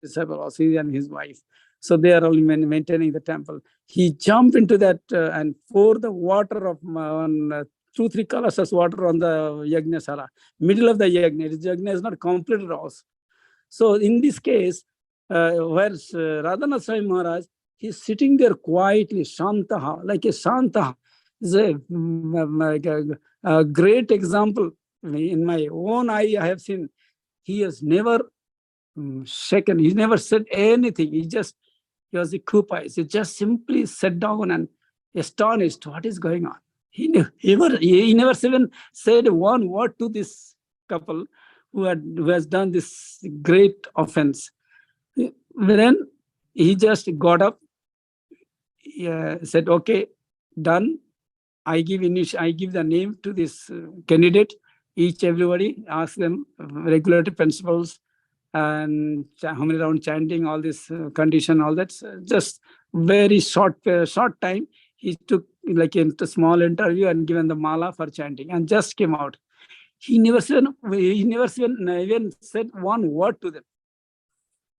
disciple also, he and his wife. So they are only maintaining the temple. He jumped into that and poured the water of 2-3 colors of water on the yajna sala, middle of the yajna. The yajna is not completed also. So in this case, where Radhanath Swami Maharaj, he's sitting there quietly, shantaha, like a shantaha. Is a great example. In my own eye, I have seen, he has never shaken. He never said anything. He was occupied. He just simply sat down and astonished what is going on. He never even said one word to this couple who has done this great offense. Then he just got up, said, "Okay, done. I give the name to this candidate. Everybody ask them regulatory principles and how many round chanting, all this condition, all that. Just very short time. He took like a small interview and given the mala for chanting and just came out. He never even said one word to them.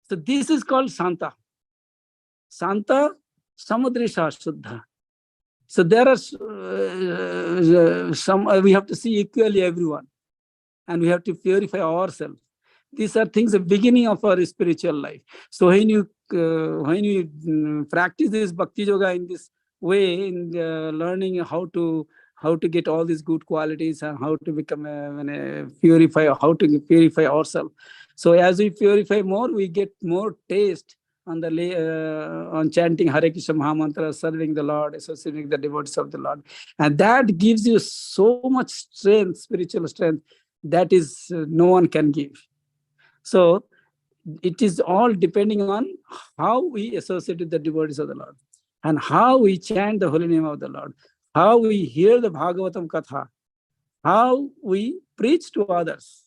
So this is called Santa. Santa Samudrisha Shuddha. So there are some, we have to see equally everyone, and we have to purify ourselves. These are things, the beginning of our spiritual life. So when you practice this bhakti yoga in this way, in learning how to get all these good qualities and how to become how to purify ourselves. So as we purify more, we get more taste on on chanting Hare Krishna Mahamantra, serving the Lord, associating the devotees of the Lord. And that gives you so much strength, spiritual strength, that is no one can give. So it is all depending on how we associate with the devotees of the Lord and how we chant the holy name of the Lord, how we hear the Bhagavatam Katha, how we preach to others.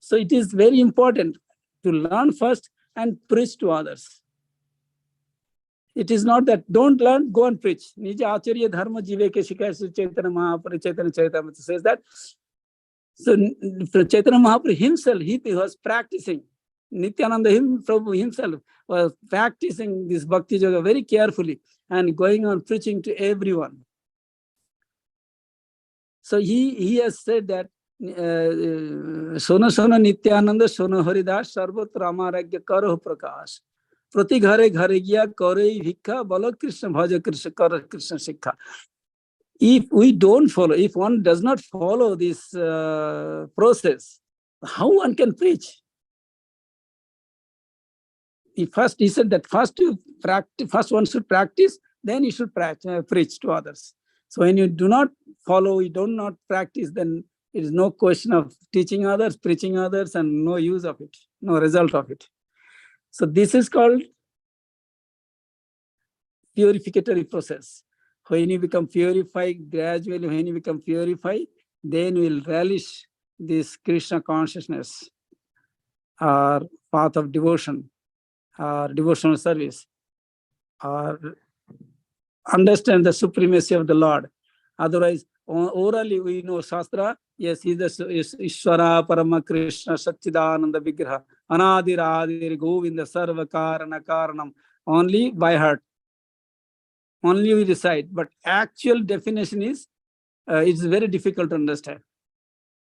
So it is very important to learn first and preach to others. It is not that don't learn, go and preach. Nija Acharya Dharma Jive Ke Shikaya Chaitanya Mahaprabhu, Chaitanya Charitamrita says that. So Chaitanya Mahaprabhu himself, he was practicing. Nityananda Prabhu himself was practicing this bhakti yoga very carefully and going on preaching to everyone. So he has said that Sona Sona Nityananda Sona Haridas Sarvat Ramaragya Karo Prakash Prati Ghare Ghare Gya Kore Bhikha Bala Krishna Bhaja Krishna Kara Krishna Shikha. If we don't follow, if one does not follow this process, how one can preach? He said that first one should practice, then you should preach to others. So when you do not follow, you do not practice, then it is no question of teaching others, preaching others, and no use of it, no result of it. So this is called purificatory process. When you become purified, gradually when you become purified, then you will relish this Krishna consciousness or path of devotion or devotional service, or understand the supremacy of the Lord. Otherwise, orally we know Shastra, yes, he is Ishvara Parama Krishna Satchidananda Vigraha Anadir Adir Govinda Sarva Karana Karanam, only by heart. Only we recite, but actual definition is, it's very difficult to understand.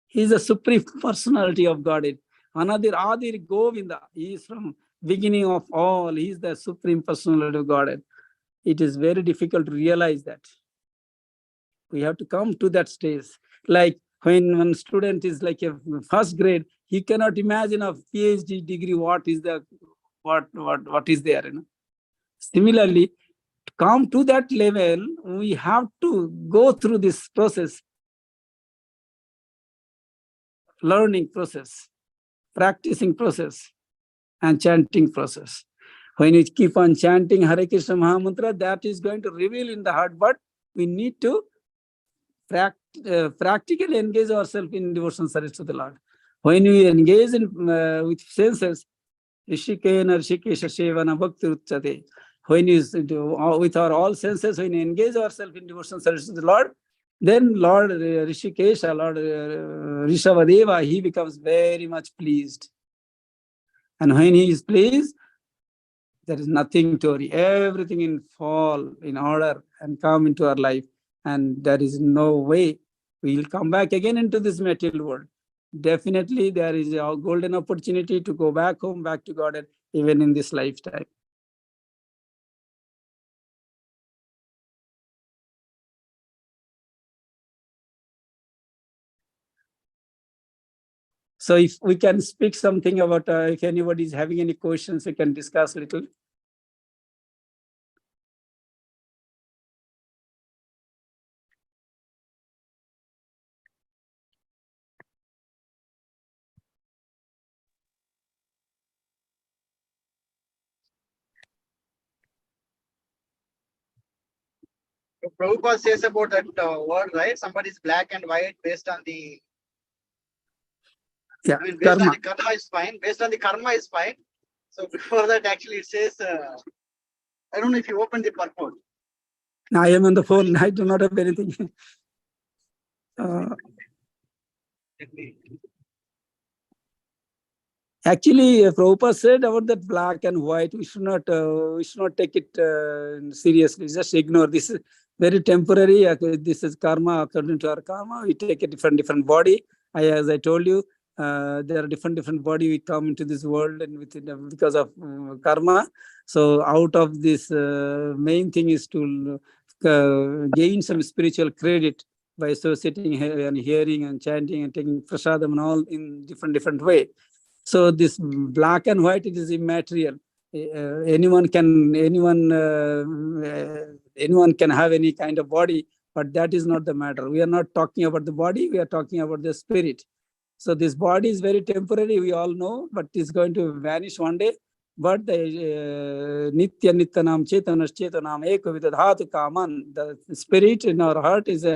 He is the supreme personality of Godhead. Anadir Adir Govinda, he is from beginning of all, he is the supreme personality of Godhead. It is very difficult to realize that. We have to come to that stage. Like when one student is like a first grade, he cannot imagine a PhD degree, what is there, you know. Similarly, to come to that level, we have to go through this process, learning process, practicing process, and chanting process. When you keep on chanting Hare Krishna Mahamantra, that is going to reveal in the heart, but we need to practically engage ourselves in devotional service to the Lord. When we engage in with senses, Rishikena Rishikesha Sevana Bhakti Uchate. When you with our all senses, when we engage ourselves in devotional service to the Lord, then Lord Rishikesha, Lord Rishabhadeva, he becomes very much pleased. And when he is pleased, there is nothing to worry. Everything in fall, in order, and come into our life. And there is no way we will come back again into this material world. Definitely, there is a golden opportunity to go back home, back to God, even in this lifetime. So if we can speak something about, if anybody is having any questions, we can discuss a little. Prabhupada says about that word, right? Somebody is black and white based on the. Yeah, I mean, based karma. on the karma is fine. Based on the karma is fine. So before that, actually, it says, I don't know if you open the purport. Now I am on the phone. I do not have anything. Actually, Prabhupada said about that black and white, we should not take it seriously. Just ignore. This is very temporary. This is karma. According to our karma, we take a different body. As I told you, there are different body. We come into this world and because of karma. So out of this, main thing is to gain some spiritual credit by associating and hearing and chanting and taking prasadam and all in different way. So this black and white, it is immaterial. Anyone can have any kind of body, but that is not the matter. We are not talking about the body. We are talking about the spirit. So this body is very temporary. We all know, but it's going to vanish one day. But the nitya nityanam chetanas chetanam eka vidadhatu kaman, the spirit in our heart is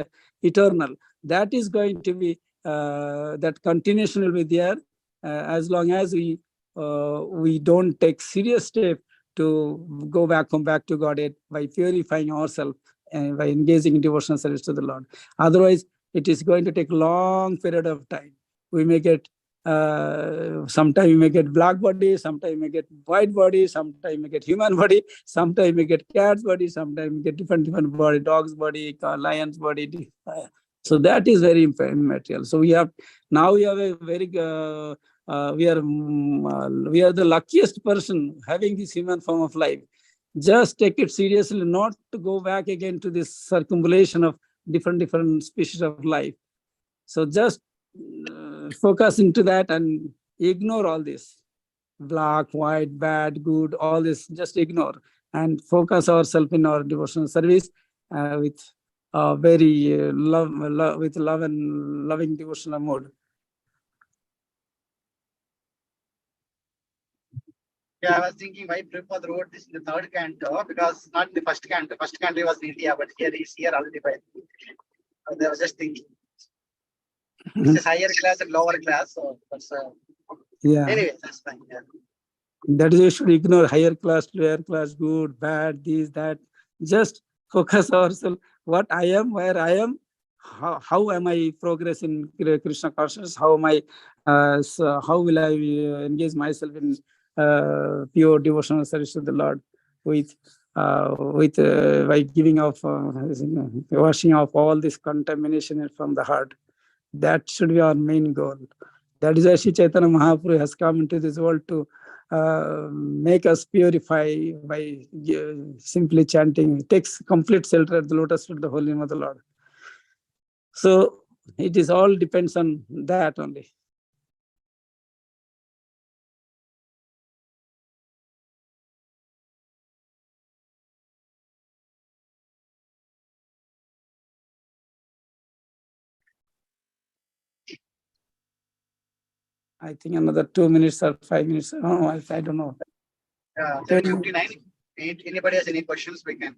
eternal. That is going to be that continuation will be there. As long as we don't take serious step to go back to Godhead by purifying ourselves and by engaging in devotional service to the Lord. Otherwise, it is going to take a long period of time. We may get sometime we may get black body, sometime we may get white body, sometime we may get human body, sometime we may get cat's body, sometime we get different body, dog's body, lion's body. So that is very immaterial. So we have a very we are the luckiest person having this human form of life. Just take it seriously, not to go back again to this circumambulation of different species of life. So just focus into that and ignore all this black, white, bad, good, all this. Just ignore and focus ourselves in our devotional service with very love and loving devotional mode. Yeah, I was thinking why Prabhupada wrote this in the third canto, because not in the first canto. First canto was in India, but here he's here already. I was just thinking. This is higher class and lower class. So that's, yeah. Anyway, that's fine. Yeah. That is, you should ignore higher class, lower class, good, bad, this, that. Just focus ourselves. What I am, where I am, how am I progress in Krishna consciousness? How am I? So how will I engage myself in pure devotional service to the Lord with by giving off, washing off all this contamination from the heart. That should be our main goal. That is why Sri Chaitanya Mahaprabhu has come into this world to make us purify by simply chanting. It takes complete shelter at the lotus feet of the Holy Name of the Lord. So it is all depends on that only. I think another 2 minutes or 5 minutes. Oh, I don't know. 59. Anybody has any questions? We can.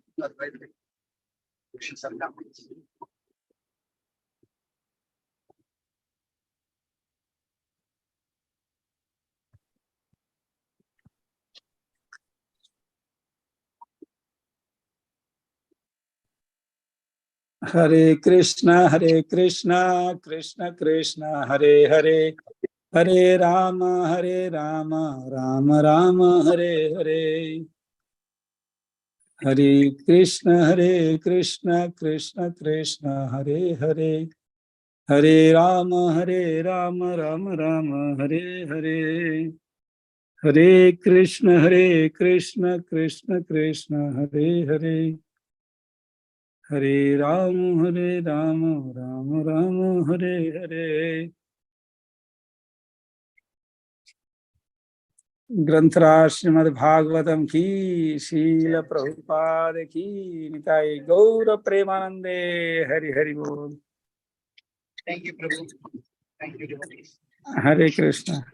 Questions or comments. Hare Krishna, Krishna Krishna, Hare Hare. Hare Rama, Rama Rama, Hare Hare. Hare Krishna, Krishna Krishna, Hare Hare. Hare Rama, Rama Rama, Hare Hare. Hare Krishna, Krishna Krishna, Hare Hare. Hare Rama, Rama Rama, Hare Hare. ग्रंथराज Shrimad Bhagavatam की, शील प्रभुपाद की, निताई गौर प्रेमानंदे, हरि हरि बोल। Thank you, Prabhu. Thank you, devotees. Hare Krishna.